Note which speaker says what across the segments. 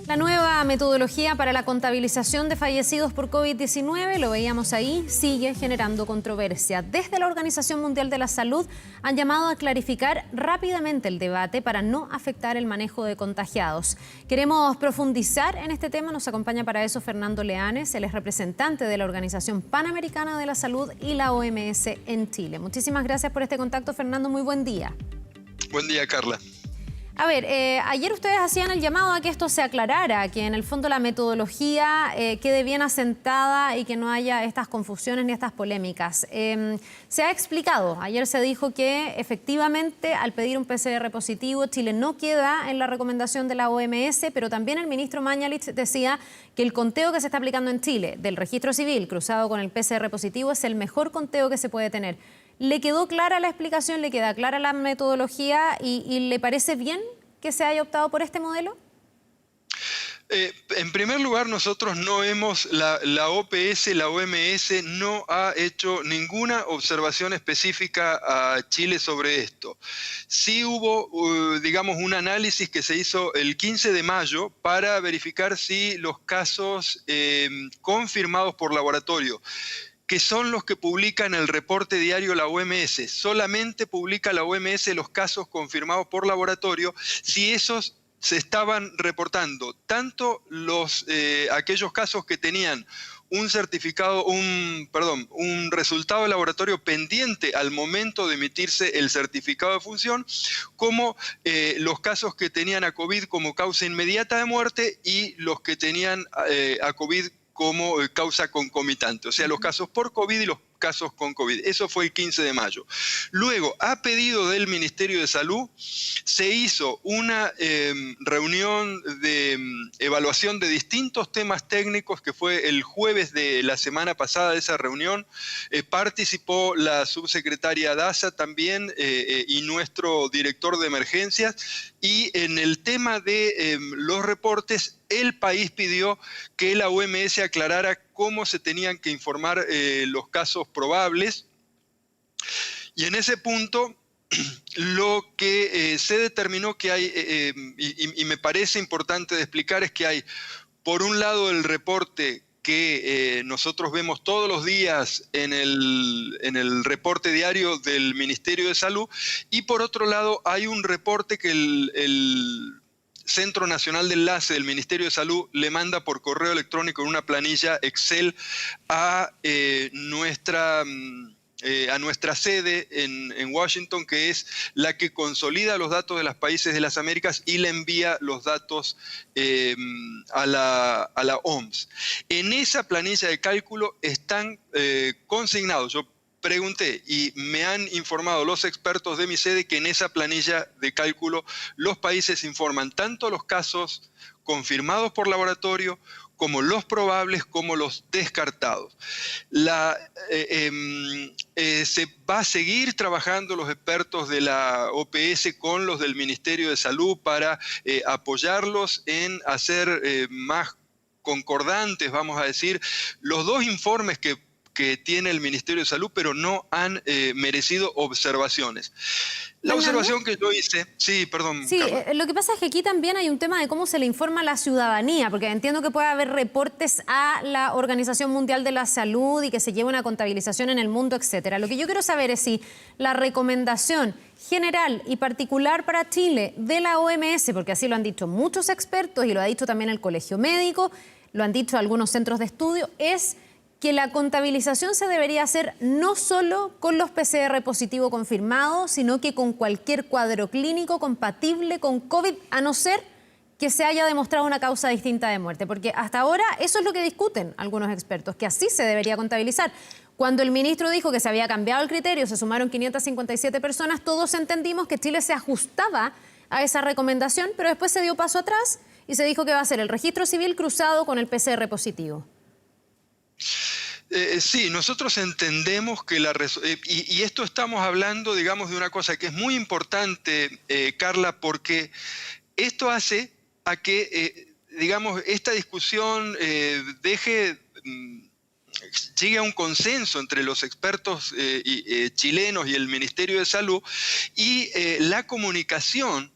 Speaker 1: La nueva metodología para la contabilización de fallecidos por COVID-19, lo veíamos ahí, sigue generando controversia. Desde la Organización Mundial de la Salud han llamado a clarificar rápidamente el debate para no afectar el manejo de contagiados. Queremos profundizar en este tema, nos acompaña para eso Fernando Leanes, él es representante de la Organización Panamericana de la Salud y la OMS en Chile. Muchísimas gracias por este contacto, Fernando, muy buen día.
Speaker 2: Buen día, Carla.
Speaker 1: A ver, ayer ustedes hacían el llamado a que esto se aclarara, que en el fondo la metodología quede bien asentada y que no haya estas confusiones ni estas polémicas. Se ha explicado, ayer se dijo que efectivamente al pedir un PCR positivo Chile no queda en la recomendación de la OMS, pero también el ministro Mañalich decía que el conteo que se está aplicando en Chile del registro civil cruzado con el PCR positivo es el mejor conteo que se puede tener. ¿Le quedó clara la explicación, le queda clara la metodología y le parece bien que se haya optado por este modelo?
Speaker 2: En primer lugar, nosotros no hemos, la OPS, la OMS no ha hecho ninguna observación específica a Chile sobre esto. Sí hubo, digamos, un análisis que se hizo el 15 de mayo para verificar si los casos confirmados por laboratorio, que son los que publican el reporte diario la OMS. Solamente publica la OMS los casos confirmados por laboratorio, si esos se estaban reportando, tanto aquellos casos que tenían un resultado de laboratorio pendiente al momento de emitirse el certificado de función, como los casos que tenían a COVID como causa inmediata de muerte y los que tenían a COVID como causa concomitante, o sea, los casos por COVID y los casos con COVID. Eso fue el 15 de mayo. Luego, a pedido del Ministerio de Salud, se hizo una reunión de evaluación de distintos temas técnicos, que fue el jueves de la semana pasada de esa reunión. Participó la subsecretaria Daza también y nuestro director de emergencias. Y en el tema de los reportes, el país pidió que la OMS aclarara cómo se tenían que informar los casos probables. Y en ese punto, lo que se determinó que hay, y me parece importante de explicar, es que hay, por un lado, el reporte que nosotros vemos todos los días en el reporte diario del Ministerio de Salud, y por otro lado hay un reporte que el Centro Nacional de Enlace del Ministerio de Salud le manda por correo electrónico en una planilla Excel a nuestra sede en Washington, que es la que consolida los datos de los países de las Américas y le envía los datos a la OMS. En esa planilla de cálculo están consignados, yo pregunté y me han informado los expertos de mi sede que en esa planilla de cálculo los países informan tanto los casos confirmados por laboratorio como los probables, como los descartados. Se va a seguir trabajando los expertos de la OPS con los del Ministerio de Salud para apoyarlos en hacer más concordantes, vamos a decir, los dos informes que tiene el Ministerio de Salud, pero no han merecido observaciones. La observación que yo hice... Sí, perdón,
Speaker 1: sí,
Speaker 2: Carla.
Speaker 1: Lo que pasa es que aquí también hay un tema de cómo se le informa a la ciudadanía, porque entiendo que puede haber reportes a la Organización Mundial de la Salud y que se lleve una contabilización en el mundo, etcétera. Lo que yo quiero saber es si la recomendación general y particular para Chile de la OMS, porque así lo han dicho muchos expertos y lo ha dicho también el Colegio Médico, lo han dicho algunos centros de estudio, es que la contabilización se debería hacer no solo con los PCR positivo confirmados, sino que con cualquier cuadro clínico compatible con COVID, a no ser que se haya demostrado una causa distinta de muerte. Porque hasta ahora eso es lo que discuten algunos expertos, que así se debería contabilizar. Cuando el ministro dijo que se había cambiado el criterio, se sumaron 557 personas, todos entendimos que Chile se ajustaba a esa recomendación, pero después se dio paso atrás y se dijo que va a ser el registro civil cruzado con el PCR positivo.
Speaker 2: Sí, nosotros entendemos que y esto estamos hablando, digamos, de una cosa que es muy importante, Carla, porque esto hace a que, digamos, esta discusión llegue a un consenso entre los expertos chilenos y el Ministerio de Salud, y la comunicación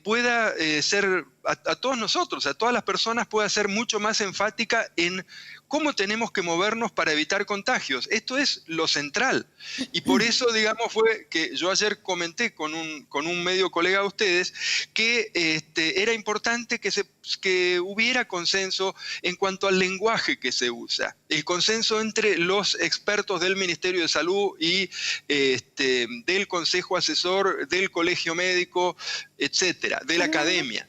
Speaker 2: pueda ser a todos nosotros, a todas las personas, pueda ser mucho más enfática en cómo tenemos que movernos para evitar contagios. Esto es lo central. Y por eso, digamos, fue que yo ayer comenté con un medio colega de ustedes que era importante que hubiera consenso en cuanto al lenguaje que se usa. El consenso entre los expertos del Ministerio de Salud y del Consejo Asesor, del Colegio Médico, etcétera, de la academia.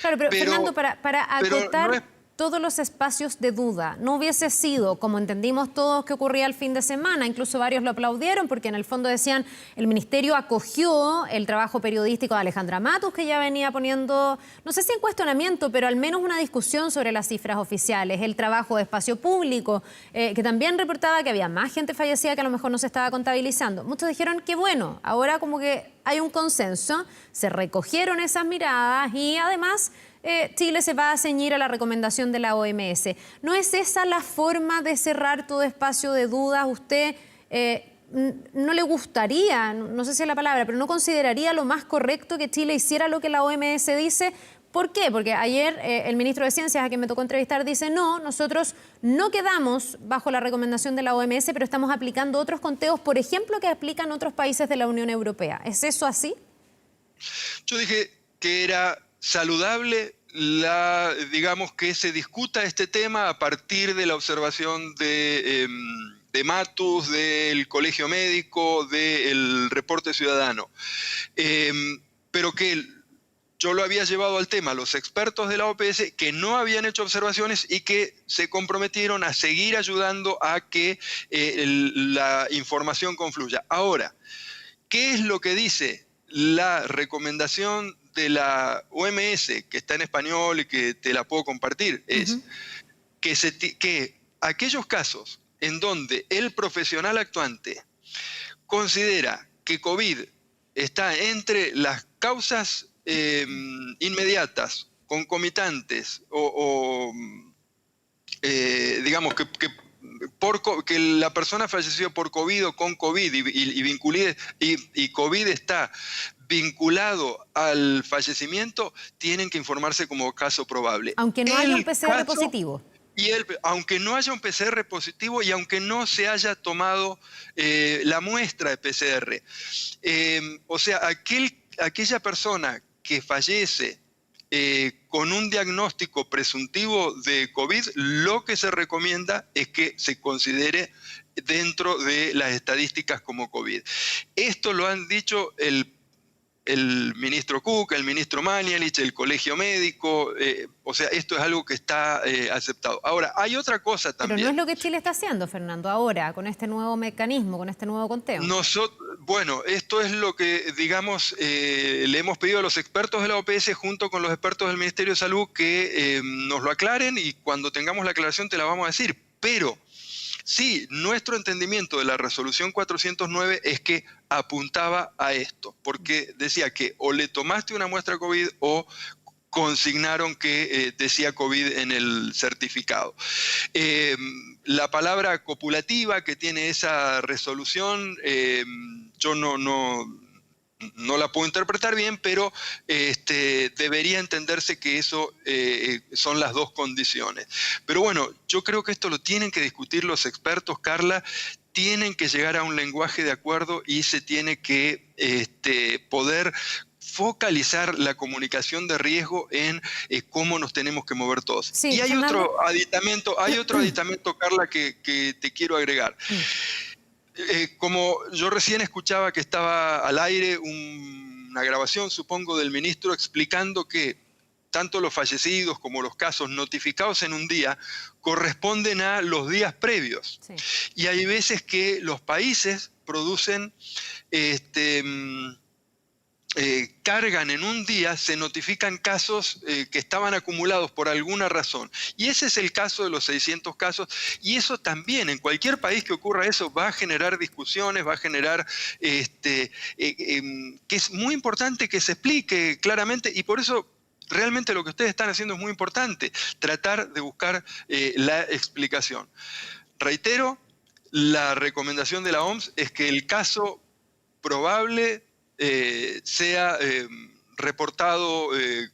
Speaker 1: Claro, pero Fernando, para acotar
Speaker 2: no es...
Speaker 1: todos los espacios de duda, no hubiese sido, como entendimos todos, que ocurría el fin de semana, incluso varios lo aplaudieron porque en el fondo decían, el ministerio acogió el trabajo periodístico de Alejandra Matus, que ya venía poniendo, no sé si en cuestionamiento, pero al menos una discusión sobre las cifras oficiales, el trabajo de espacio público, que también reportaba que había más gente fallecida que a lo mejor no se estaba contabilizando. Muchos dijeron que bueno, ahora como que hay un consenso, se recogieron esas miradas y además Chile se va a ceñir a la recomendación de la OMS. ¿No es esa la forma de cerrar todo espacio de dudas? ¿Usted no le gustaría, no sé si es la palabra, pero no consideraría lo más correcto que Chile hiciera lo que la OMS dice? ¿Por qué? Porque ayer el ministro de Ciencias, a quien me tocó entrevistar, dice no, nosotros no quedamos bajo la recomendación de la OMS, pero estamos aplicando otros conteos, por ejemplo, que aplican otros países de la Unión Europea. ¿Es eso así?
Speaker 2: Yo dije que era saludable digamos, que se discuta este tema a partir de la observación de Matus, del Colegio Médico, del reporte ciudadano. Pero que yo lo había llevado al tema a los expertos de la OPS que no habían hecho observaciones y que se comprometieron a seguir ayudando a que la información confluya. Ahora, ¿qué es lo que dice la recomendación de la OMS, que está en español y que te la puedo compartir? Es que aquellos casos en donde el profesional actuante considera que COVID está entre las causas inmediatas, concomitantes digamos que la persona falleció por COVID o con COVID y COVID está vinculado al fallecimiento, tienen que informarse como caso probable.
Speaker 1: Aunque no haya un PCR positivo.
Speaker 2: Aunque no haya un PCR positivo y aunque no se haya tomado la muestra de PCR. O sea, aquella persona que fallece con un diagnóstico presuntivo de COVID, lo que se recomienda es que se considere dentro de las estadísticas como COVID. Esto lo han dicho el ministro Cook, el ministro Mañalich, el Colegio Médico, o sea, esto es algo que está aceptado. Ahora, hay otra cosa también.
Speaker 1: Pero no es lo que Chile está haciendo, Fernando, ahora, con este nuevo mecanismo, con este nuevo conteo.
Speaker 2: Bueno, esto es lo que, digamos, le hemos pedido a los expertos de la OPS junto con los expertos del Ministerio de Salud que nos lo aclaren y cuando tengamos la aclaración te la vamos a decir. Pero sí, nuestro entendimiento de la resolución 409 es que apuntaba a esto, porque decía que o le tomaste una muestra COVID o consignaron que decía COVID en el certificado. La palabra copulativa que tiene esa resolución, yo no la puedo interpretar bien, pero debería entenderse que eso son las dos condiciones. Pero bueno, yo creo que esto lo tienen que discutir los expertos, Carla, tienen que llegar a un lenguaje de acuerdo y se tiene que poder focalizar la comunicación de riesgo en cómo nos tenemos que mover todos.
Speaker 1: Sí,
Speaker 2: y hay
Speaker 1: Fernando.
Speaker 2: otro aditamento, Carla, que te quiero agregar. Como yo recién escuchaba que estaba al aire una grabación, supongo, del ministro explicando que tanto los fallecidos como los casos notificados en un día corresponden a los días previos. Sí. Y hay veces que los países producen, cargan en un día, se notifican casos que estaban acumulados por alguna razón. Y ese es el caso de los 600 casos. Y eso también, en cualquier país que ocurra eso, va a generar discusiones, va a generar, que es muy importante que se explique claramente. Y por eso realmente lo que ustedes están haciendo es muy importante, tratar de buscar la explicación. Reitero, la recomendación de la OMS es que el caso probable sea reportado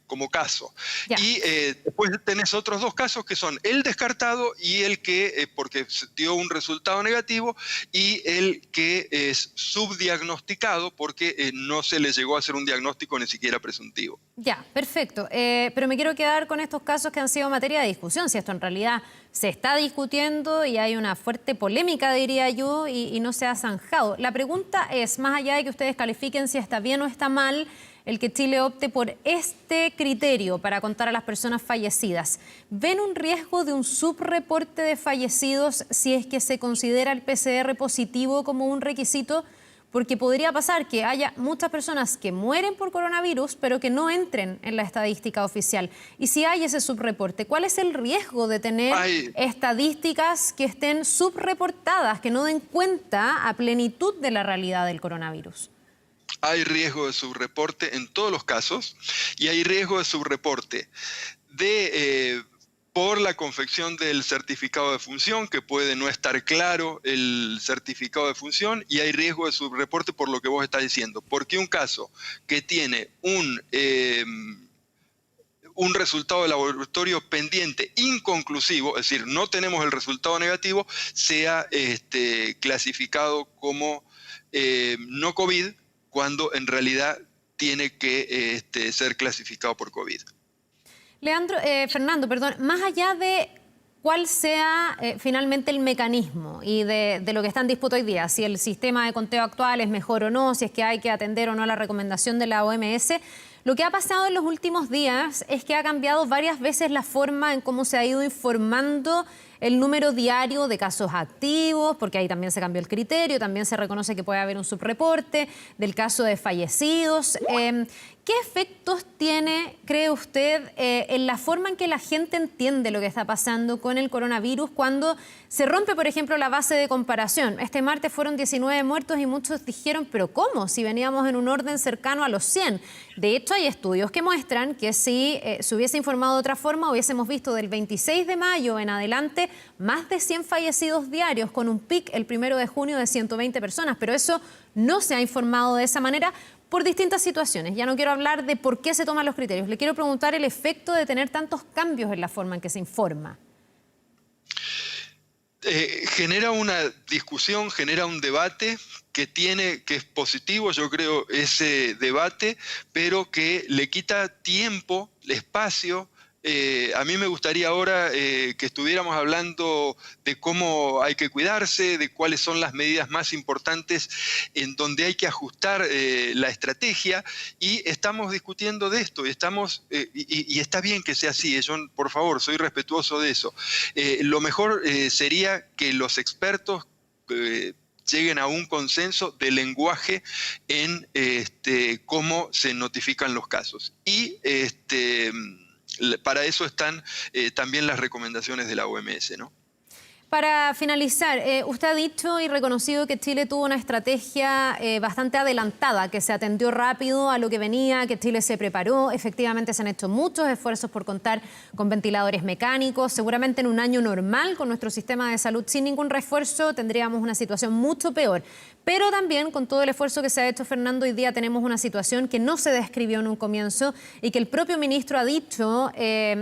Speaker 2: como caso.
Speaker 1: Ya.
Speaker 2: Y después tenés otros dos casos que son el descartado y el que, porque dio un resultado negativo, y el que es subdiagnosticado porque no se le llegó a hacer un diagnóstico ni siquiera presuntivo.
Speaker 1: Ya, perfecto. Pero me quiero quedar con estos casos que han sido materia de discusión, si esto en realidad se está discutiendo y hay una fuerte polémica, diría yo, y no se ha zanjado. La pregunta es, más allá de que ustedes califiquen si está bien o está mal el que Chile opte por este criterio para contar a las personas fallecidas, ¿ven un riesgo de un subreporte de fallecidos si es que se considera el PCR positivo como un requisito? Porque podría pasar que haya muchas personas que mueren por coronavirus, pero que no entren en la estadística oficial. Y si hay ese subreporte, ¿cuál es el riesgo de tener estadísticas que estén subreportadas, que no den cuenta a plenitud de la realidad del coronavirus?
Speaker 2: Hay riesgo de subreporte en todos los casos, y hay riesgo de subreporte por la confección del certificado de función, que puede no estar claro el certificado de función, y hay riesgo de subreporte por lo que vos estás diciendo. Porque un caso que tiene un resultado de laboratorio pendiente inconclusivo, es decir, no tenemos el resultado negativo, sea clasificado como no COVID, cuando en realidad tiene que ser clasificado por COVID.
Speaker 1: Fernando, perdón, más allá de cuál sea finalmente el mecanismo y de lo que está en disputa hoy día, si el sistema de conteo actual es mejor o no, si es que hay que atender o no la recomendación de la OMS, lo que ha pasado en los últimos días es que ha cambiado varias veces la forma en cómo se ha ido informando el número diario de casos activos, porque ahí también se cambió el criterio, también se reconoce que puede haber un subreporte del caso de fallecidos. ¿Qué efectos tiene, cree usted, en la forma en que la gente entiende lo que está pasando con el coronavirus cuando se rompe, por ejemplo, la base de comparación? Este martes fueron 19 muertos y muchos dijeron, ¿pero cómo? Si veníamos en un orden cercano a los 100. De hecho, hay estudios que muestran que si se hubiese informado de otra forma, hubiésemos visto del 26 de mayo en adelante más de 100 fallecidos diarios, con un pic el 1 de junio de 120 personas. Pero eso no se ha informado de esa manera por distintas situaciones. Ya no quiero hablar de por qué se toman los criterios. Le quiero preguntar el efecto de tener tantos cambios en la forma en que se informa.
Speaker 2: Genera una discusión, genera un debate que es positivo, yo creo, ese debate, pero que le quita tiempo, espacio. A mí me gustaría ahora que estuviéramos hablando de cómo hay que cuidarse, de cuáles son las medidas más importantes en donde hay que ajustar la estrategia, y estamos discutiendo de esto, y está bien que sea así, yo por favor soy respetuoso de eso. Lo mejor sería que los expertos lleguen a un consenso de lenguaje en cómo se notifican los casos. Y para eso están también las recomendaciones de la OMS, ¿no?
Speaker 1: Para finalizar, usted ha dicho y reconocido que Chile tuvo una estrategia bastante adelantada, que se atendió rápido a lo que venía, que Chile se preparó. Efectivamente se han hecho muchos esfuerzos por contar con ventiladores mecánicos. Seguramente en un año normal, con nuestro sistema de salud sin ningún refuerzo, tendríamos una situación mucho peor. Pero también con todo el esfuerzo que se ha hecho, Fernando, hoy día tenemos una situación que no se describió en un comienzo y que el propio ministro ha dicho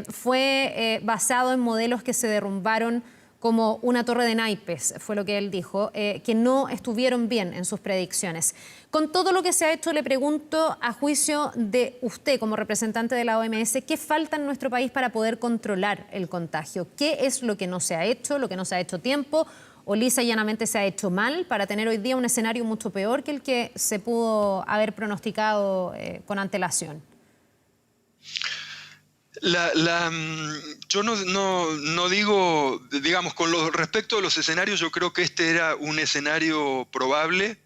Speaker 1: fue basado en modelos que se derrumbaron como una torre de naipes, fue lo que él dijo, que no estuvieron bien en sus predicciones. Con todo lo que se ha hecho, le pregunto, a juicio de usted como representante de la OMS, ¿qué falta en nuestro país para poder controlar el contagio? ¿Qué es lo que no se ha hecho, lo que no se ha hecho a tiempo, o lisa y llanamente se ha hecho mal para tener hoy día un escenario mucho peor que el que se pudo haber pronosticado con antelación?
Speaker 2: Yo no digo, digamos, respecto a los escenarios, yo creo que este era un escenario probable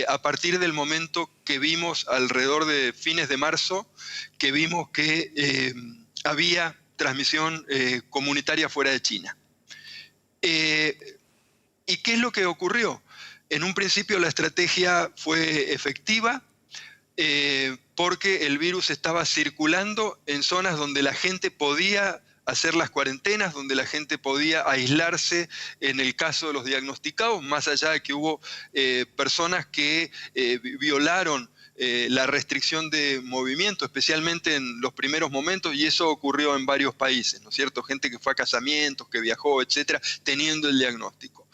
Speaker 2: a partir del momento que vimos alrededor de fines de marzo, que vimos que había transmisión comunitaria fuera de China. ¿Y qué es lo que ocurrió? En un principio la estrategia fue efectiva, porque el virus estaba circulando en zonas donde la gente podía hacer las cuarentenas, donde la gente podía aislarse en el caso de los diagnosticados, más allá de que hubo personas que violaron la restricción de movimiento, especialmente en los primeros momentos, y eso ocurrió en varios países, ¿no es cierto? Gente que fue a casamientos, que viajó, etcétera, teniendo el diagnóstico.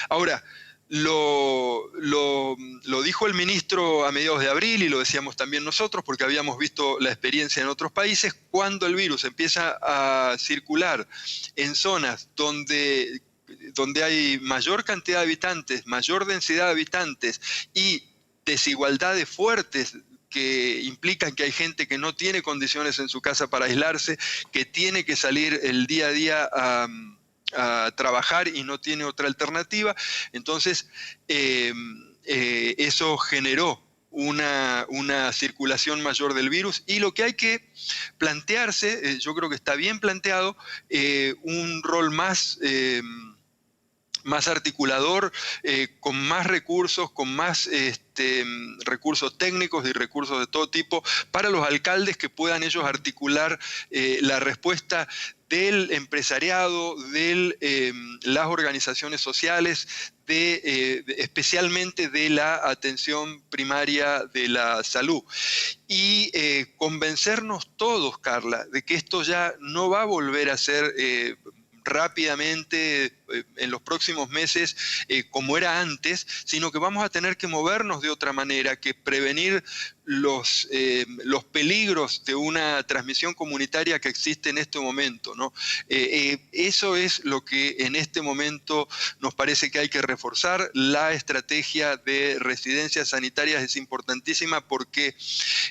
Speaker 2: Ahora, lo dijo el ministro a mediados de abril y lo decíamos también nosotros porque habíamos visto la experiencia en otros países. Cuando el virus empieza a circular en zonas donde hay mayor cantidad de habitantes, mayor densidad de habitantes y desigualdades fuertes que implican que hay gente que no tiene condiciones en su casa para aislarse, que tiene que salir el día a día a trabajar y no tiene otra alternativa. Entonces, eso generó una circulación mayor del virus, y lo que hay que plantearse, yo creo que está bien planteado, un rol más articulador, con más recursos, con más recursos técnicos y recursos de todo tipo para los alcaldes, que puedan ellos articular la respuesta del empresariado, de las organizaciones sociales, especialmente de la atención primaria de la salud. Y convencernos todos, Carla, de que esto ya no va a volver a ser rápidamente en los próximos meses como era antes, sino que vamos a tener que movernos de otra manera, que prevenir los peligros de una transmisión comunitaria que existe en este momento, ¿no? Eso es lo que en este momento nos parece que hay que reforzar. La estrategia de residencias sanitarias es importantísima porque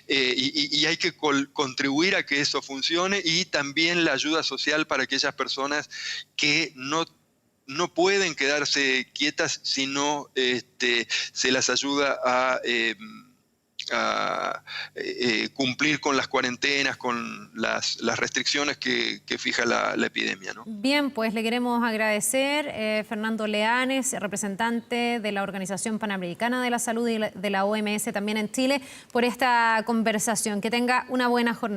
Speaker 2: y hay que contribuir a que eso funcione, y también la ayuda social para aquellas personas que no pueden quedarse quietas si no se las ayuda a cumplir con las cuarentenas, con las restricciones que fija la epidemia, ¿no?
Speaker 1: Bien, pues le queremos agradecer, Fernando Leanes, representante de la Organización Panamericana de la Salud y de la OMS también en Chile, por esta conversación. Que tenga una buena jornada.